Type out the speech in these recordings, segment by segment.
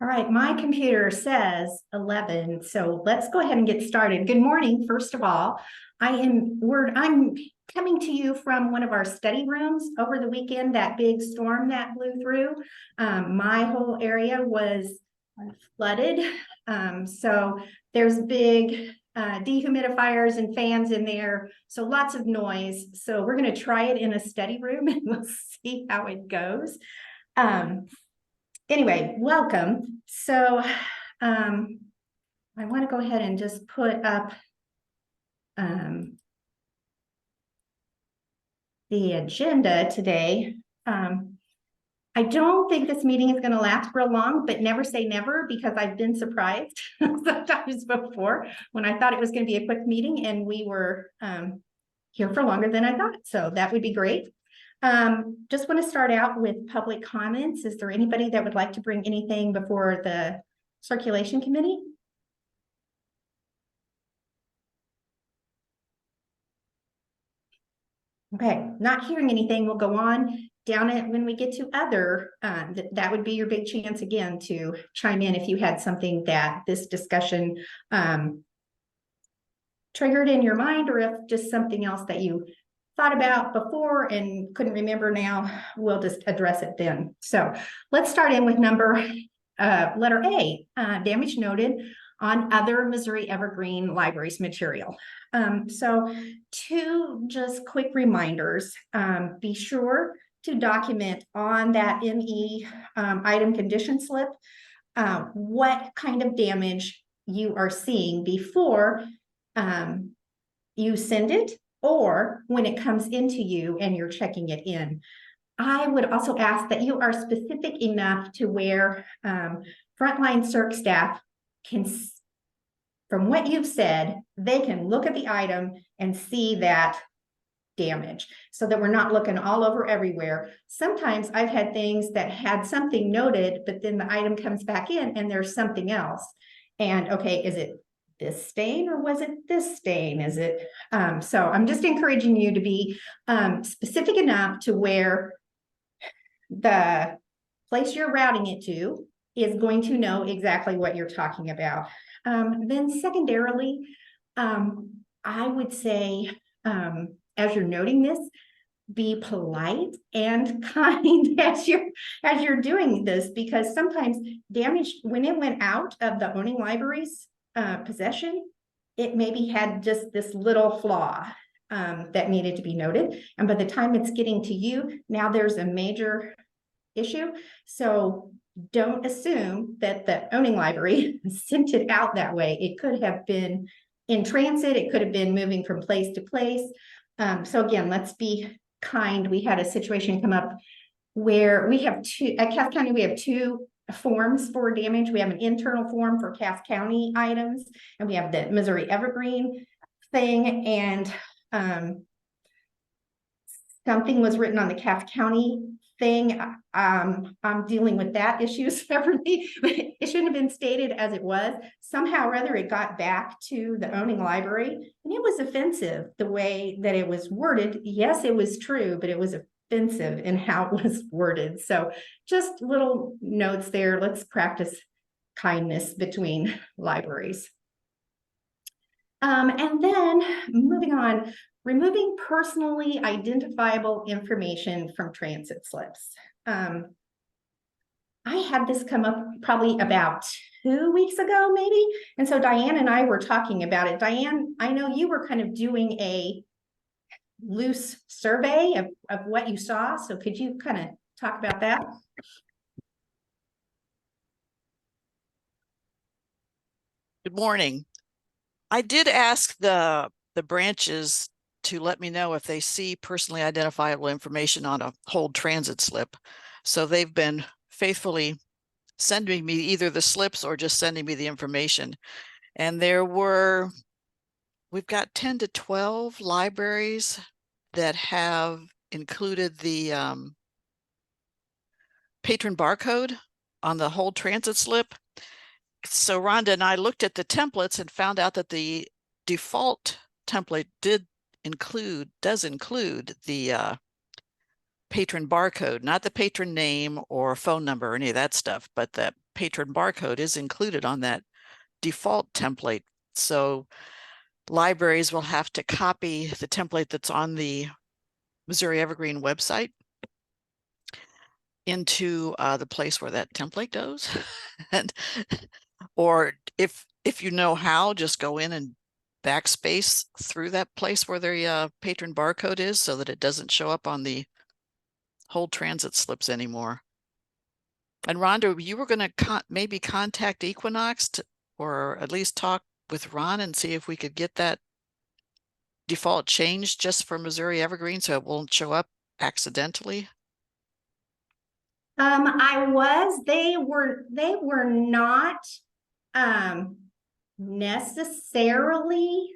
All right, my computer says 11, so let's go ahead and get started. Good morning, first of all. I'm coming to you from one of our study rooms over the weekend, that big storm that blew through. My whole area was flooded. So there's big dehumidifiers and fans in there, so lots of noise. So we're going to try it in a study room and we'll see how it goes. Anyway, welcome. So I want to go ahead and just put up the agenda today. I don't think this meeting is going to last real long, but never say never, because I've been surprised sometimes before when I thought it was going to be a quick meeting and we were here for longer than I thought. So that would be great. Just want to start out with public comments. Is there anybody that would like to bring anything before the circulation committee? Okay, not hearing anything. We'll go on down it when we get to other. That would be your big chance again to chime in if you had something that this discussion triggered in your mind, or if just something else that you thought about before and couldn't remember now, we'll just address it then. So let's start in with letter A, damage noted on other Missouri Evergreen Libraries material. So two just quick reminders. Be sure to document on that ME item condition slip what kind of damage you are seeing before you send it, or when it comes into you and you're checking it in. I would also ask that you are specific enough to where frontline CERC staff can, from what you've said, they can look at the item and see that damage, so that we're not looking all over everywhere. Sometimes I've had things that had something noted, but then the item comes back in and there's something else. And okay, is it this stain or was it this stain? Is it so I'm just encouraging you to be specific enough to where the place you're routing it to is going to know exactly what you're talking about. Then secondarily, I would say, as you're noting this, be polite and kind as you're doing this, because sometimes damage, when it went out of the owning library's possession, it maybe had just this little flaw that needed to be noted. And by the time it's getting to you, now there's a major issue. So don't assume that the owning library sent it out that way. It could have been in transit. It could have been moving from place to place. So again, let's be kind. We had a situation come up where we have at Cass County, we have two forms for damage. We have an internal form for Cass County items, and we have the Missouri Evergreen thing. And something was written on the Cass County thing. I'm dealing with that issue separately. It shouldn't have been stated as it was. Somehow or other, it got back to the owning library, and it was offensive the way that it was worded. Yes, it was true, but it was offensive in how it was worded. So just little notes there. Let's practice kindness between libraries. And then moving on, removing personally identifiable information from transit slips. I had this come up probably about 2 weeks ago, maybe. And so Diane and I were talking about it. Diane, I know you were kind of doing a loose survey of what you saw. So could you kind of talk about that? Good morning. I did ask the branches to let me know if they see personally identifiable information on a hold transit slip. So they've been faithfully sending me either the slips or just sending me the information. And we've got 10 to 12 libraries that have included the patron barcode on the hold transit slip. So Rhonda and I looked at the templates and found out that the default template does include the patron barcode, not the patron name or phone number or any of that stuff, but the patron barcode is included on that default template. So libraries will have to copy the template that's on the Missouri Evergreen website into the place where that template goes. And or if you know how, just go in and backspace through that place where the patron barcode is so that it doesn't show up on the whole transit slips anymore. And Rhonda, you were going to maybe contact Equinox or at least talk with Ron and see if we could get that default changed just for Missouri Evergreen so it won't show up accidentally. They were not necessarily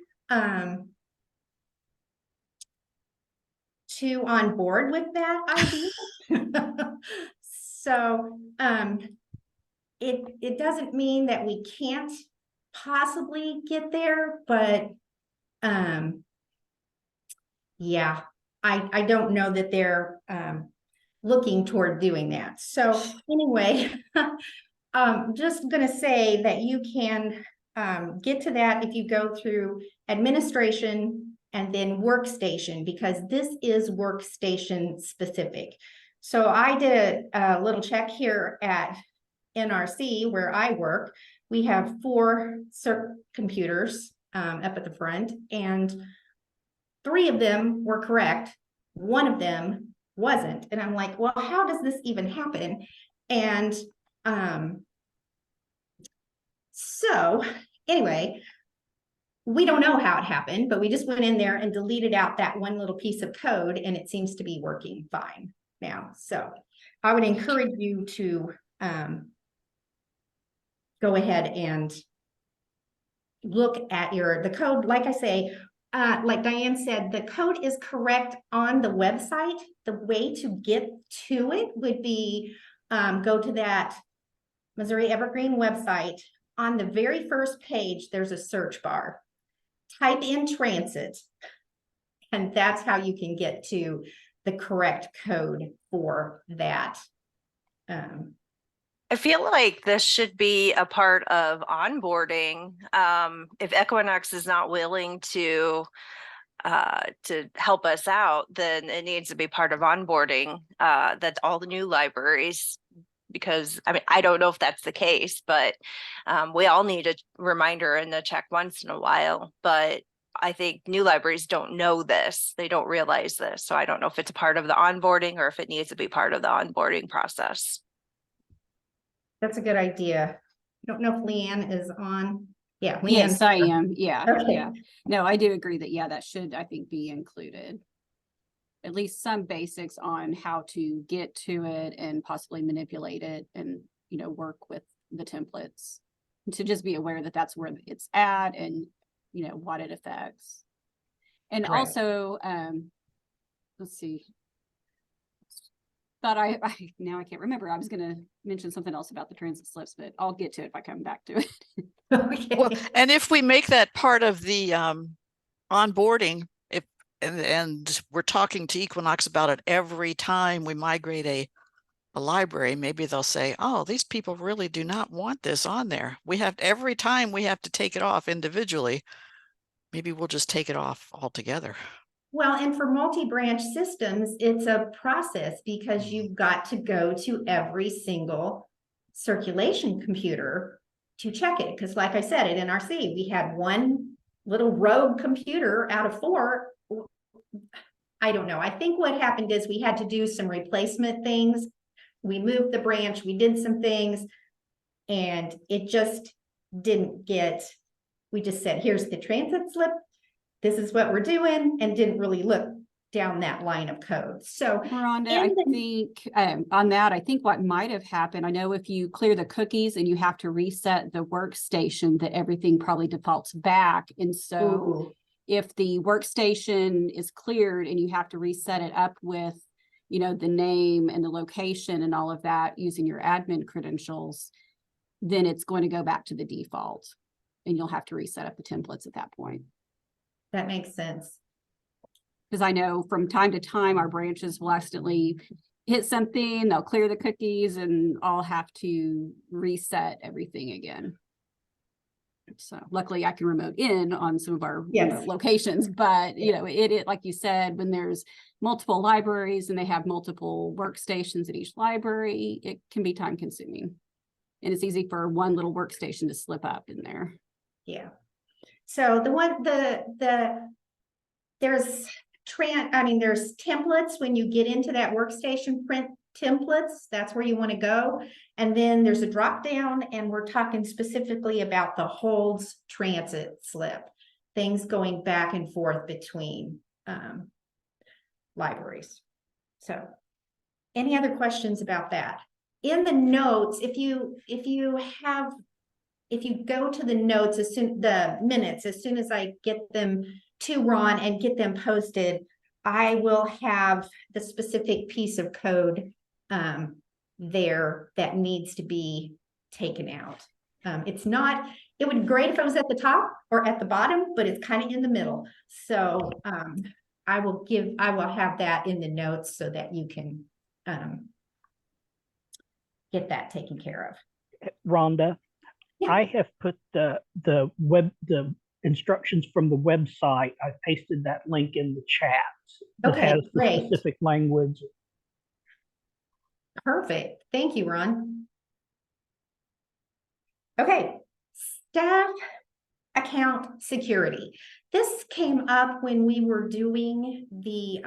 too on board with that idea. So it doesn't mean that we can't possibly get there, but yeah, I don't know that they're looking toward doing that. So anyway, just gonna say that you can get to that if you go through administration and then workstation, because this is workstation specific. So I did a little check here at NRC where I work. We have 4 CERT computers up at the front, and 3 of them were correct. 1 of them wasn't. And I'm like, well, how does this even happen? And so anyway, we don't know how it happened, but we just went in there and deleted out that one little piece of code, and it seems to be working fine now. So I would encourage you to go ahead and look at the code. Like I say, like Diane said, the code is correct on the website. The way to get to it would be go to that Missouri Evergreen website. On the very first page, there's a search bar. Type in transit, and that's how you can get to the correct code for that. I feel like this should be a part of onboarding. If Equinox is not willing to help us out, then it needs to be part of onboarding, that all the new libraries, because I mean, I don't know if that's the case, but we all need a reminder and a check once in a while. But I think new libraries don't know this. They don't realize this. So I don't know if it's a part of the onboarding or if it needs to be part of the onboarding process. That's a good idea. I don't know if Leanne is on. Yeah, Leanne's Yes, I am. Yeah. Okay. Yeah. No, I do agree that, yeah, that should, I think, be included. At least some basics on how to get to it and possibly manipulate it and, you know, work with the templates. To just be aware that that's where it's at and, you know, what it affects. And Right. also, let's see. Thought I now I can't remember. I was gonna mention something else about the transit slips, but I'll get to it if I come back to it. Okay. Well, and if we make that part of the onboarding, and we're talking to Equinox about it every time we migrate a library, maybe they'll say, oh, these people really do not want this on there. Every time we have to take it off individually. Maybe we'll just take it off altogether. Well, and for multi-branch systems, it's a process because you've got to go to every single circulation computer to check it. Because like I said, at NRC, we had one little rogue computer out of 4. I don't know. I think what happened is we had to do some replacement things. We moved the branch, we did some things, and it just didn't we just said, here's the transit slip. This is what we're doing, and didn't really look down that line of code. So Rhonda, I think on that, I think what might have happened, I know if you clear the cookies and you have to reset the workstation, that everything probably defaults back. And so ooh, if the workstation is cleared and you have to reset it up with, you know, the name and the location and all of that using your admin credentials, then it's going to go back to the default and you'll have to reset up the templates at that point. that makes sense. Because I know from time to time, our branches will accidentally hit something, they'll clear the cookies and I'll have to reset everything again. So luckily I can remote in on some of our remote Yes. locations, but you know, it like you said, when there's multiple libraries and they have multiple workstations at each library, it can be time consuming. And it's easy for one little workstation to slip up in there. Yeah. So there's there's templates when you get into that workstation, print templates, that's where you want to go. And then there's a drop down, and we're talking specifically about the holds transit slip, things going back and forth between libraries. So any other questions about that? In the notes, if you go to the notes the minutes, as soon as I get them to Ron and get them posted, I will have the specific piece of code there that needs to be taken out. It would be great if it was at the top or at the bottom, but it's kind of in the middle. So I will have that in the notes so that you can get that taken care of. Rhonda, Yeah. I have put the instructions from the website. I pasted that link in the chat that Okay, has the great. specific language. Perfect. Thank you, Ron. Okay, staff account security. This came up when we were doing the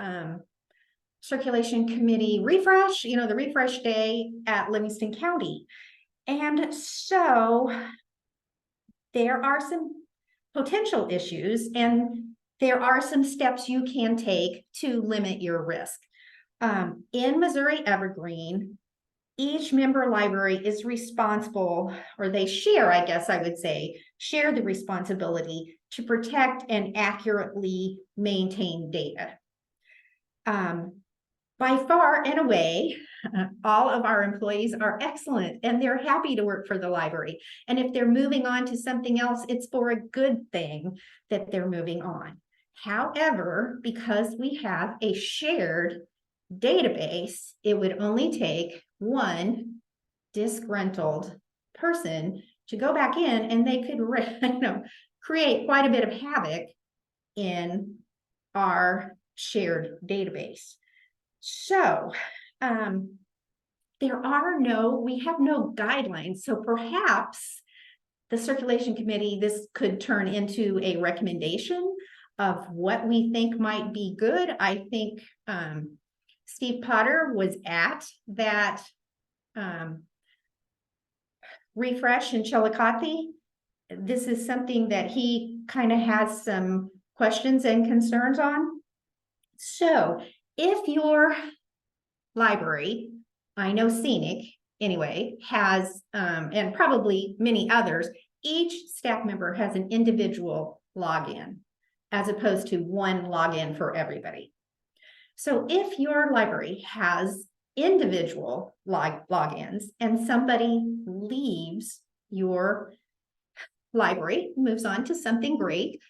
circulation committee refresh, the refresh day at Livingston County. And so there are some potential issues, and there are some steps you can take to limit your risk. In Missouri Evergreen, each member library is responsible, or they share, I guess I would say, share the responsibility to protect and accurately maintain data. By far and away, all of our employees are excellent and they're happy to work for the library. And if they're moving on to something else, it's for a good thing that they're moving on. However, because we have a shared database, it would only take one disgruntled person to go back in, and they could create quite a bit of havoc in our shared database. So we have no guidelines. So perhaps the circulation committee, this could turn into a recommendation of what we think might be good. I think Steve Potter was at that refresh in Chillicothe. This is something that he kind of has some questions and concerns on. So if your library, I know Scenic anyway, has, and probably many others, each staff member has an individual login as opposed to one login for everybody. So if your library has individual logins and somebody leaves your library, moves on to something great,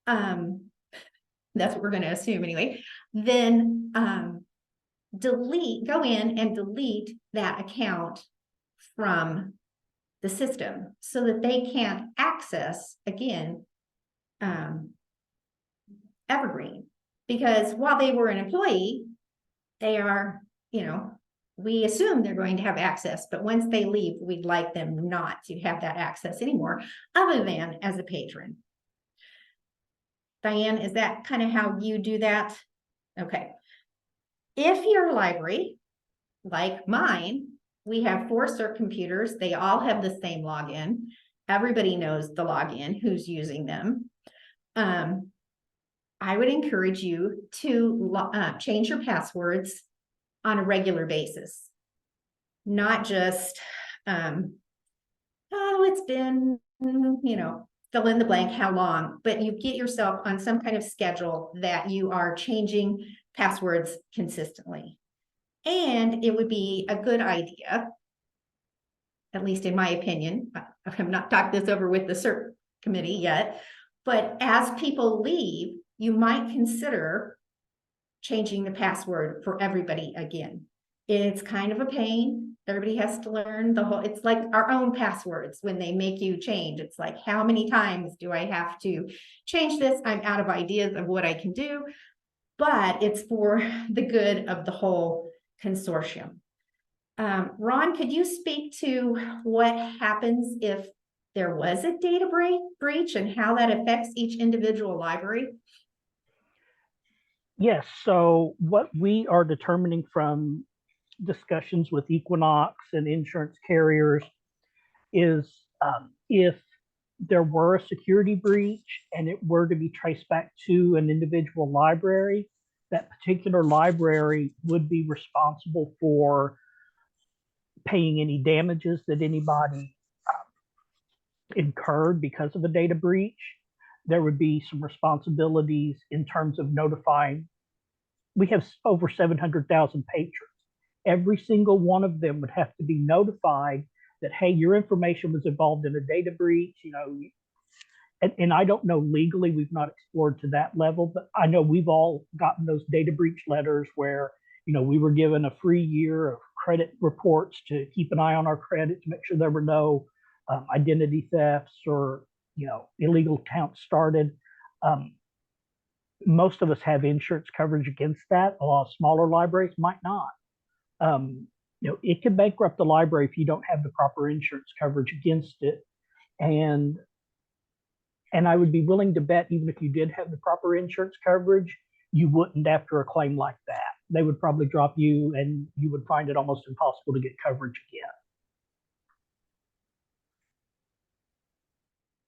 that's what we're going to assume anyway, then go in and delete that account from the system so that they can't access again Evergreen. Because while they were an employee, they are, we assume they're going to have access, but once they leave, we'd like them not to have that access anymore, other than as a patron. Diane, is that kind of how you do that? Okay. If your library, like mine, we have 4 CERT computers, they all have the same login. Everybody knows the login, who's using them. I would encourage you to change your passwords on a regular basis. Not just, it's been, fill in the blank, how long, but you get yourself on some kind of schedule that you are changing passwords consistently. And it would be a good idea, at least in my opinion, I have not talked this over with the CERT committee yet, but as people leave, you might consider changing the password for everybody again. It's kind of a pain. Everybody has to learn the whole, it's like our own passwords when they make you change. It's like, how many times do I have to change this? I'm out of ideas of what I can do, but it's for the good of the whole consortium. Ron, could you speak to what happens if there was a data breach and how that affects each individual library? Yes, so what we are determining from discussions with Equinox and insurance carriers is if there were a security breach and it were to be traced back to an individual library, that particular library would be responsible for paying any damages that anybody incurred because of a data breach. There would be some responsibilities in terms of notifying. We have over 700,000 patrons. Every single one of them would have to be notified that, hey, your information was involved in a data breach, and I don't know legally, we've not explored to that level, but I know we've all gotten those data breach letters where, we were given a free year of credit reports to keep an eye on our credit to make sure there were no identity thefts or, illegal accounts started. Most of us have insurance coverage against that. A lot of smaller libraries might not. It could bankrupt the library if you don't have the proper insurance coverage against it. And I would be willing to bet, even if you did have the proper insurance coverage, you wouldn't after a claim like that. They would probably drop you and you would find it almost impossible to get coverage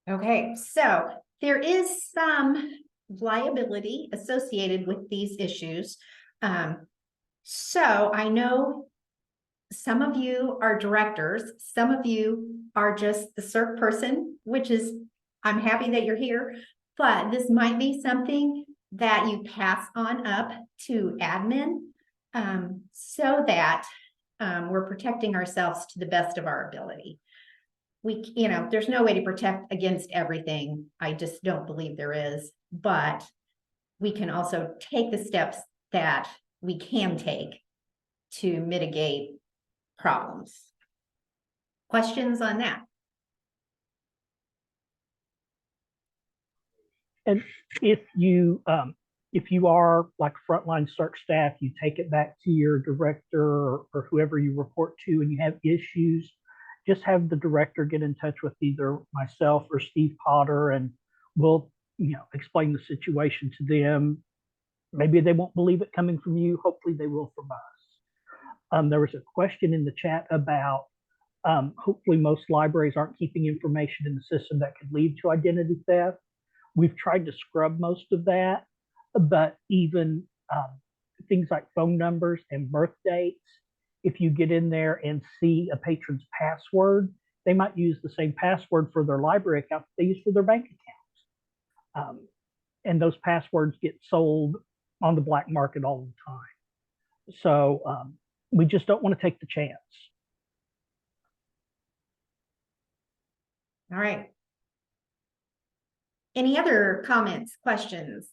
again. Okay, so there is some liability associated with these issues. So I know some of you are directors, some of you are just the CERC person, which is, I'm happy that you're here, but this might be something that you pass on up to admin so that we're protecting ourselves to the best of our ability. There's no way to protect against everything. I just don't believe there is, but we can also take the steps that we can take to mitigate problems. Questions on that? And if you are like frontline CERC staff, you take it back to your director or whoever you report to and you have issues, just have the director get in touch with either myself or Steve Potter, and we'll explain the situation to them. Maybe they won't believe it coming from you. Hopefully they will from us. There was a question in the chat about hopefully most libraries aren't keeping information in the system that could lead to identity theft. We've tried to scrub most of that, but even things like phone numbers and birth dates, if you get in there and see a patron's password, they might use the same password for their library account that they use for their bank accounts. And those passwords get sold on the black market all the time. So we just don't want to take the chance. All right. Any other comments, questions?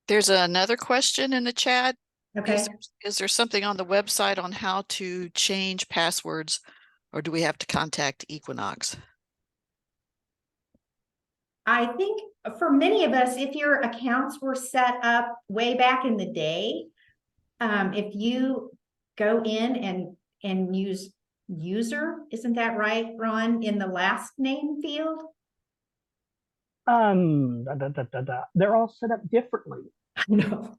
There's another question in the chat. Okay. Is there something on the website on how to change passwords, or do we have to contact Equinox? I think for many of us, if your accounts were set up way back in the day, if you go in and use user, isn't that right, Ron, in the last name field? They're all set up differently. No.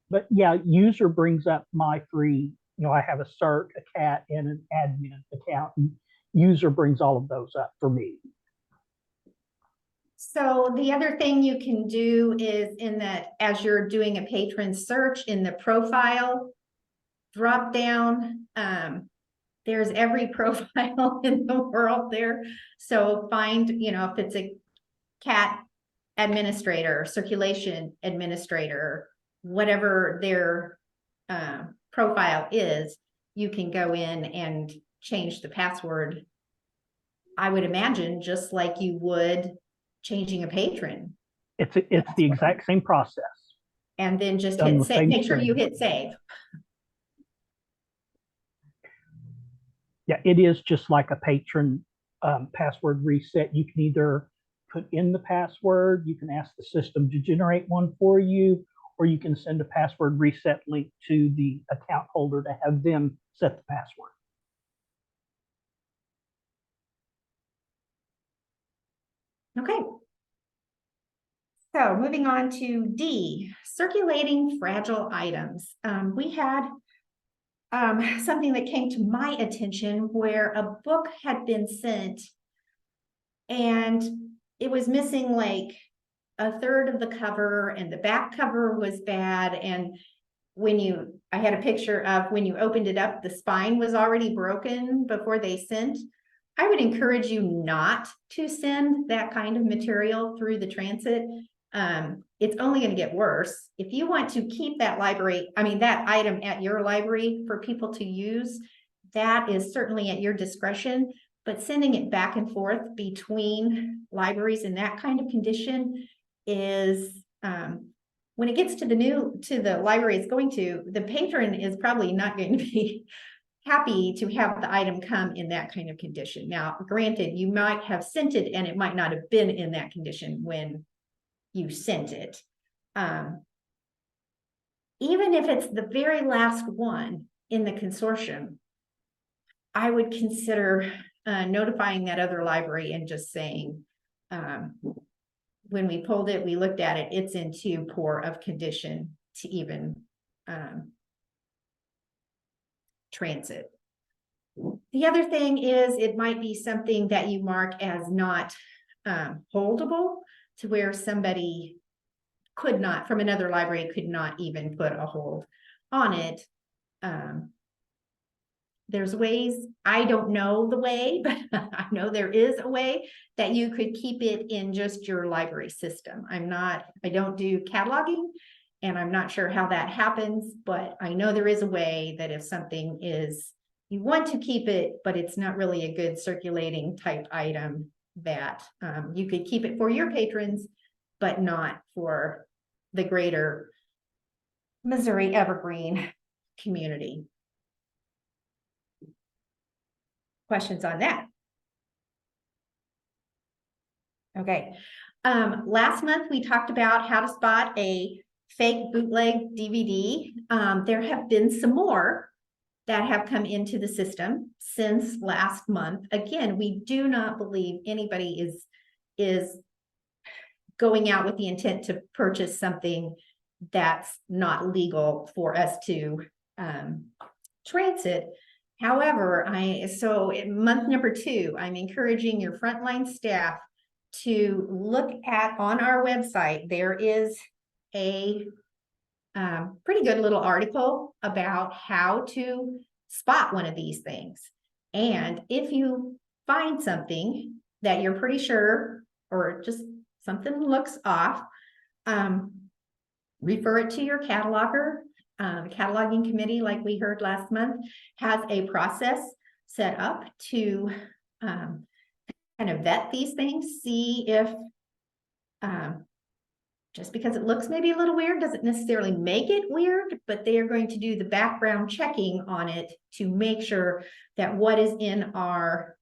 But yeah, user brings up my free, I have a CERT, a CAT, and an admin account, and user brings all of those up for me. So the other thing you can do is as you're doing a patron search in the profile drop down, there's every profile in the world there. So find, if it's a CAT administrator, circulation administrator, whatever their profile is, you can go in and change the password. I would imagine just like you would changing a patron. It's the exact same process. And then just Done hit the save, same make sure you thing. hit save. Yeah, it is just like a patron password reset. You can either put in the password, you can ask the system to generate one for you, or you can send a password reset link to the account holder to have them set the password. Okay. So moving on to D, circulating fragile items. We had something that came to my attention where a book had been sent and it was missing like a third of the cover and the back cover was bad. And I had a picture of when you opened it up, the spine was already broken before they sent. I would encourage you not to send that kind of material through the transit. It's only going to get worse. If you want to keep that that item at your library for people to use, that is certainly at your discretion. But sending it back and forth between libraries in that kind of condition is, when it gets to the library it's going to, the patron is probably not going to be happy to have the item come in that kind of condition. Now, granted, you might have sent it and it might not have been in that condition when you sent it. Even if it's the very last one in the consortium, I would consider notifying that other library and just saying, when we pulled it, we looked at it, it's in too poor of condition to even transit. The other thing is it might be something that you mark as not holdable, to where somebody could not, from another library, could not even put a hold on it. There's ways, I don't know the way, but I know there is a way that you could keep it in just your library system. I don't do cataloging, and I'm not sure how that happens, but I know there is a way that if something is, you want to keep it, but it's not really a good circulating type item, that you could keep it for your patrons, but not for the greater Missouri Evergreen community. Questions on that? Okay. Last month we talked about how to spot a fake bootleg DVD. There have been some more that have come into the system since last month. Again, we do not believe anybody is going out with the intent to purchase something that's not legal for us to transit. However, so in month number 2, I'm encouraging your frontline staff to look at, on our website, there is a pretty good little article about how to spot one of these things. And if you find something that you're pretty sure, or just something looks off, refer it to your cataloger. The cataloging committee, like we heard last month, has a process set up to kind of vet these things, see if just because it looks maybe a little weird doesn't necessarily make it weird, but they are going to do the background checking on it to make sure that what is in our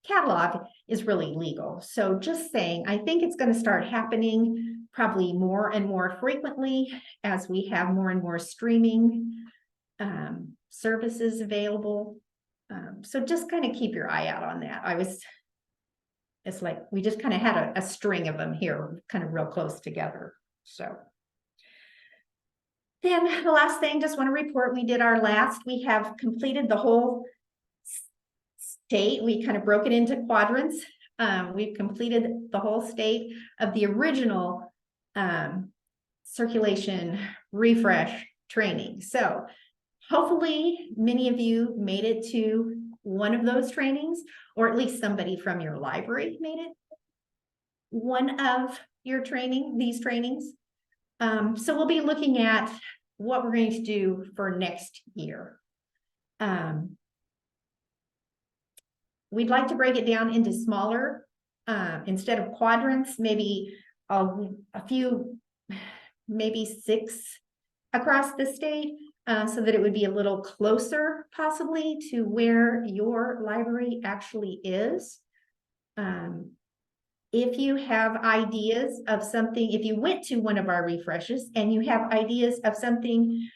catalog is really legal. So just saying, I think it's going to start happening probably more and more frequently as we have more and more streaming services available. So just kind of keep your eye out on that. It's like we just kind of had a string of them here, kind of real close together. So then the last thing, just want to report, we have completed the whole state. We kind of broke it into quadrants. We've completed the whole state of the original circulation refresh training. So hopefully many of you made it to one of those trainings, or at least somebody from your library made it one of these trainings. So we'll be looking at what we're going to do for next year. We'd like to break it down into smaller, instead of quadrants, maybe a few maybe 6 across the state, so that it would be a little closer possibly to where your library actually is. If you have ideas of something, if you went to one of our refreshes and you have ideas of something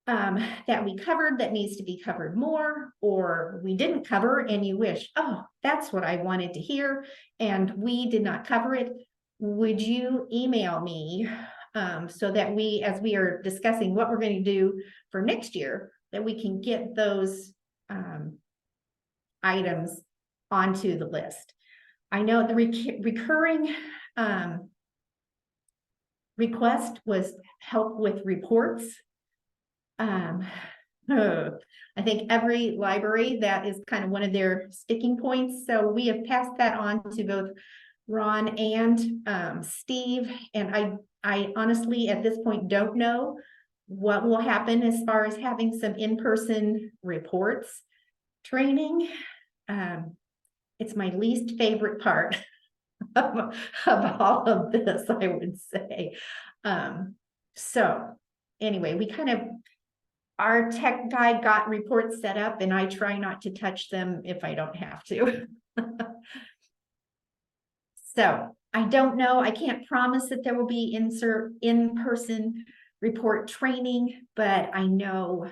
that we covered that needs to be covered more, or we didn't cover and you wish, oh, that's what I wanted to hear and we did not cover it, would you email me so that we, as we are discussing what we're going to do for next year, that we can get those items onto the list. I know the recurring request was help with reports. I think every library, that is kind of one of their sticking points. So we have passed that on to both Ron and Steve. And I honestly, at this point, don't know what will happen as far as having some in-person reports training. It's my least favorite part of all of this, I would say. So anyway, we kind of, our tech guy got reports set up and I try not to touch them if I don't have to. So I don't know, I can't promise that there will be in-person report training, but I know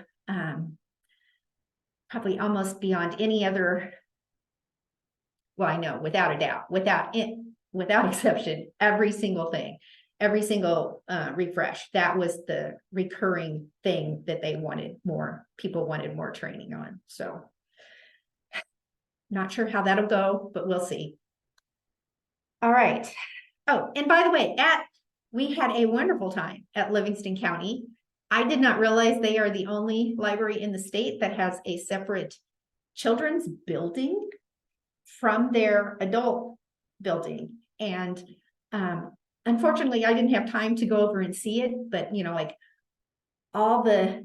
probably almost beyond any other, well, I know without a doubt, without exception, every single thing, every single refresh, that was the recurring thing that they wanted more, people wanted more training on. So not sure how that'll go, but we'll see. All right. Oh, and by the way, we had a wonderful time at Livingston County. I did not realize they are the only library in the state that has a separate children's building from their adult building. And unfortunately, I didn't have time to go over and see it, but you know, like all the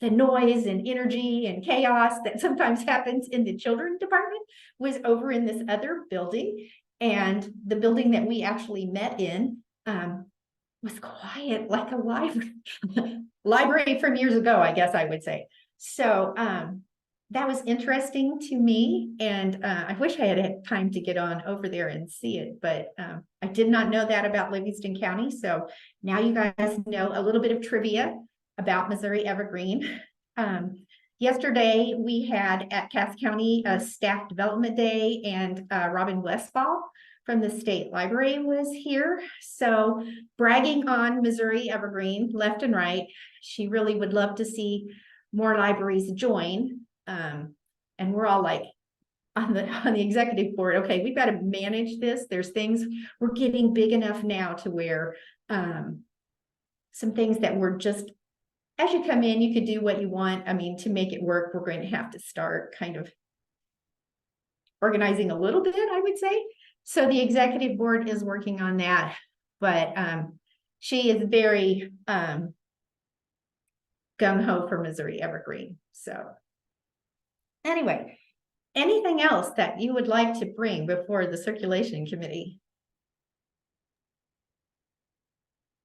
noise and energy and chaos that sometimes happens in the children's department was over in this other building. And the building that we actually met in was quiet, like a library from years ago, I guess I would say. So that was interesting to me. And I wish I had time to get on over there and see it, but I did not know that about Livingston County. So now you guys know a little bit of trivia about Missouri Evergreen. Yesterday we had at Cass County a staff development day, and Robin Westfall from the state library was here. So bragging on Missouri Evergreen left and right. She really would love to see more libraries join. And we're all like on the executive board, okay, we've got to manage this. There's things, we're getting big enough now to where some things that were just, as you come in, you could do what you want. I mean, to make it work, we're going to have to start kind of organizing a little bit, I would say. So the executive board is working on that, but she is very gung-ho for Missouri Evergreen. So anyway, anything else that you would like to bring before the circulation committee?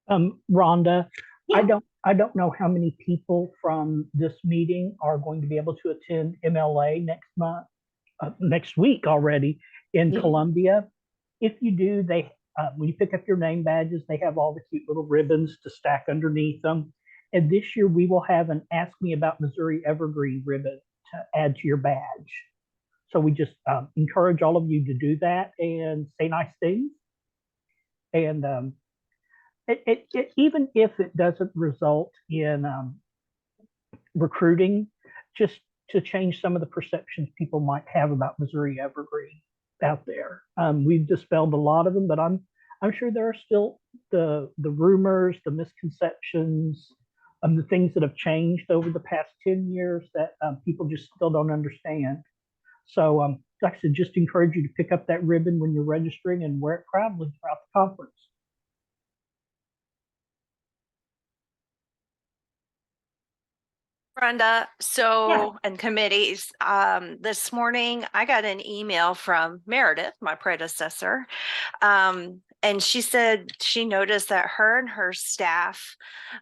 Rhonda, Yeah. I don't know how many people from this meeting are going to be able to attend MLA next week already in Yeah. Columbia. If you do, when you pick up your name badges, they have all the cute little ribbons to stack underneath them. And this year we will have an Ask Me About Missouri Evergreen ribbon to add to your badge. So we just encourage all of you to do that and say nice things. And even if it doesn't result in recruiting, just to change some of the perceptions people might have about Missouri Evergreen out there. We've dispelled a lot of them, but I'm sure there are still the rumors, the misconceptions, the things that have changed over the past 10 years that people just still don't understand. So like I said, just encourage you to pick up that ribbon when you're registering and wear it proudly throughout the conference. Brenda, so, and committees, this morning I got an email from Meredith, my predecessor. And she said she noticed that her and her staff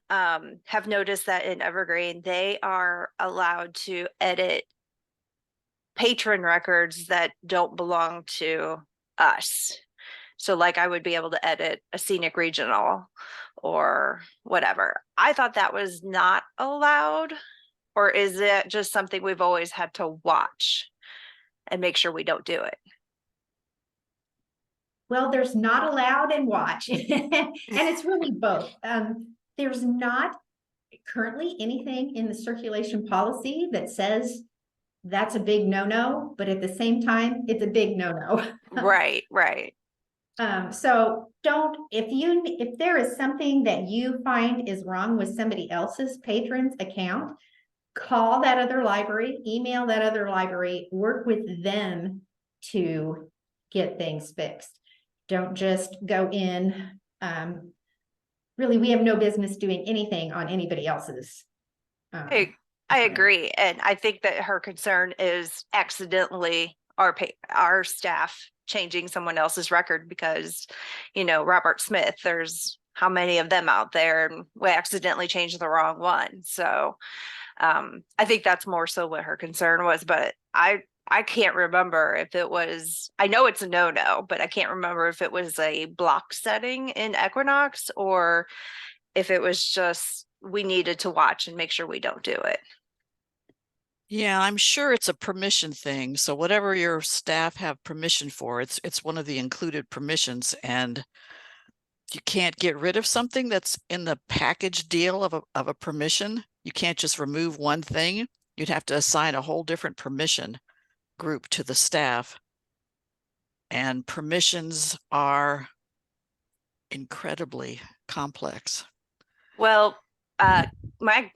have noticed that in Evergreen, they are allowed to edit patron records that don't belong to us. So like I would be able to edit a scenic regional or whatever. I thought that was not allowed. Or is it just something we've always had to watch and make sure we don't do it? Well, there's not allowed and watch, and it's really both. There's not currently anything in the circulation policy that says that's a big no-no, but at the same time, it's a big no-no. Right, right. So if there is something that you find is wrong with somebody else's patron's account, call that other library, email that other library, work with them to get things fixed. Don't just go in. Really, we have no business doing anything on anybody else's. I agree. And I think that her concern is accidentally our staff changing someone else's record because, Robert Smith, there's how many of them out there, and we accidentally changed the wrong one. So I think that's more so what her concern was, but I can't remember if it was, I know it's a no-no, but I can't remember if it was a block setting in Equinox or if it was just we needed to watch and make sure we don't do it. Yeah, I'm sure it's a permission thing. So whatever your staff have permission for, it's one of the included permissions, and you can't get rid of something that's in the package deal of a permission. You can't just remove one thing. You'd have to assign a whole different permission group to the staff. And permissions are incredibly complex. Well, my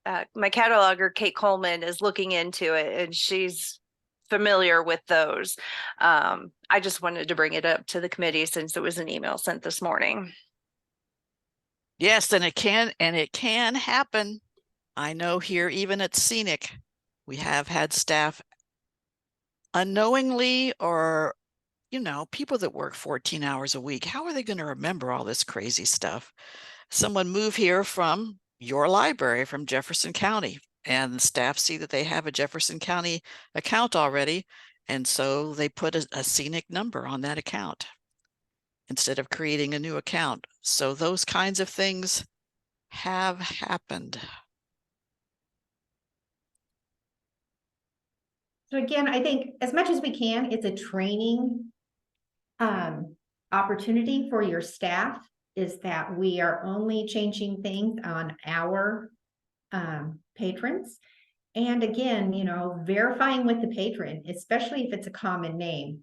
cataloger, Kate Coleman, is looking into it, and she's familiar with those. I just wanted to bring it up to the committee since it was an email sent this morning. Yes, and it can happen. I know here, even at Scenic, we have had staff unknowingly, or, people that work 14 hours a week, how are they going to remember all this crazy stuff? Someone move here from your library from Jefferson County, and the staff see that they have a Jefferson County account already. And so they put a Scenic number on that account instead of creating a new account. So those kinds of things have happened. So again, I think as much as we can, it's a training opportunity for your staff, is that we are only changing things on our patrons. And again, verifying with the patron, especially if it's a common name.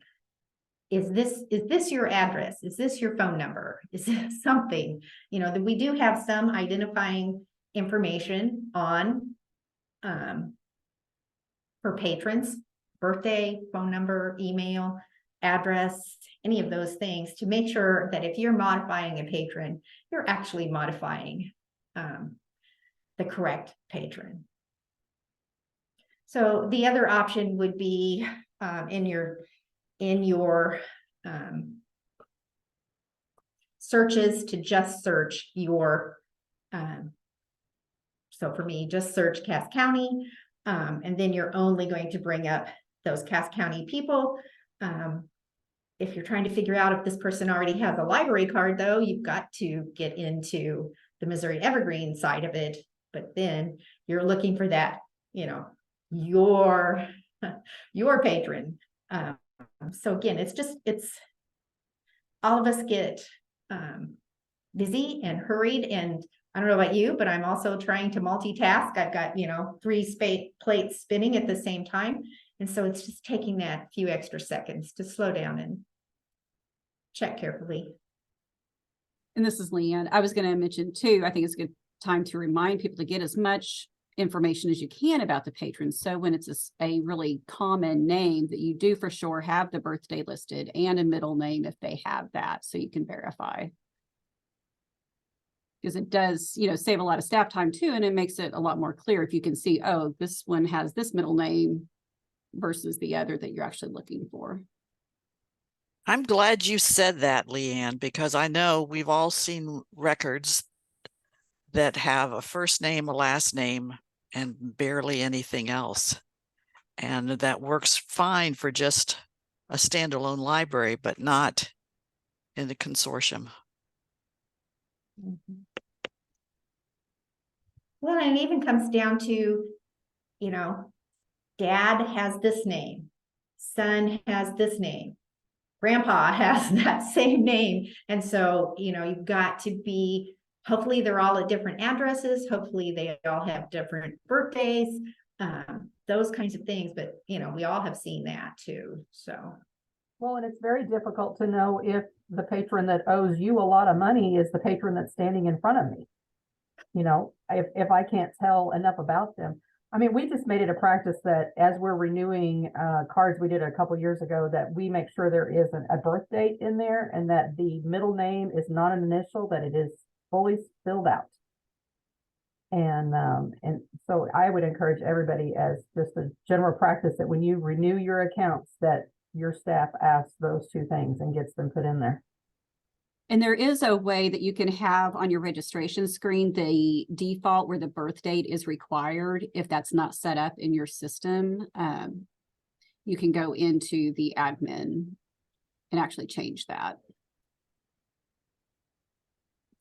Is this your address? Is this your phone number? Is this something, that we do have some identifying information on for patrons, birthday, phone number, email, address, any of those things, to make sure that if you're modifying a patron, you're actually modifying the correct patron. So the other option would be in your searches to just search your, so for me, just search Cass County, and then you're only going to bring up those Cass County people. If you're trying to figure out if this person already has a library card, though, you've got to get into the Missouri Evergreen side of it, but then you're looking for that, your patron. So again, it's all of us get busy and hurried, and I don't know about you, but I'm also trying to multitask. I've got, 3 plates spinning at the same time. And so it's just taking that few extra seconds to slow down and check carefully. And this is Leanne. I was going to mention too, I think it's a good time to remind people to get as much information as you can about the patrons. So when it's a really common name, that you do for sure have the birthday listed and a middle name if they have that, so you can verify. Because it does, you know, save a lot of staff time too, and it makes it a lot more clear if you can see, oh, this one has this middle name versus the other that you're actually looking for. I'm glad you said that, Leanne, because I know we've all seen records that have a first name, a last name, and barely anything else. And that works fine for just a standalone library, but not in the consortium. Well, and it even comes down to, you know, dad has this name, son has this name, grandpa has that same name. And so, you know, you've got to be, hopefully they're all at different addresses. Hopefully they all have different birthdays, those kinds of things. But, you know, we all have seen that too. So. Well, and it's very difficult to know if the patron that owes you a lot of money is the patron that's standing in front of me. You know, if I can't tell enough about them. I mean, we just made it a practice that as we're renewing cards, we did a couple years ago, that we make sure there is a birth date in there and that the middle name is not an initial, that it is fully filled out. And so I would encourage everybody, as just a general practice, that when you renew your accounts, that your staff asks those two things and gets them put in there. And there is a way that you can have on your registration screen, the default where the birth date is required. If that's not set up in your system, you can go into the admin and actually change that.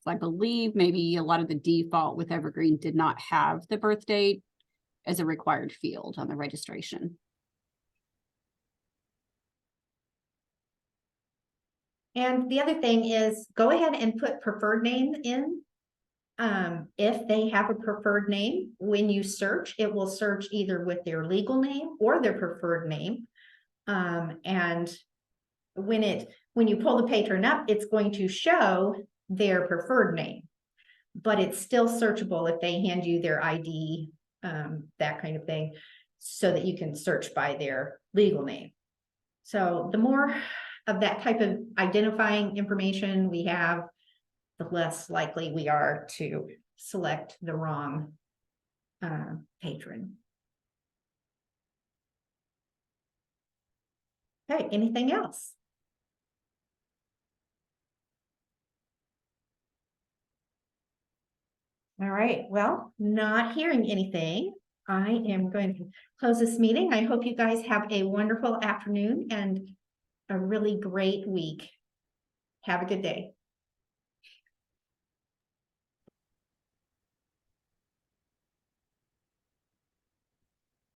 So I believe maybe a lot of the default with Evergreen did not have the birth date as a required field on the registration. And the other thing is, go ahead and put preferred name in. If they have a preferred name, when you search, it will search either with their legal name or their preferred name. And when you pull the patron up, it's going to show their preferred name, but it's still searchable if they hand you their ID, that kind of thing, so that you can search by their legal name. So the more of that type of identifying information we have, the less likely we are to select the wrong patron. Okay, anything else? All right, well, not hearing anything, I am going to close this meeting. I hope you guys have a wonderful afternoon and a really great week. Have a good day.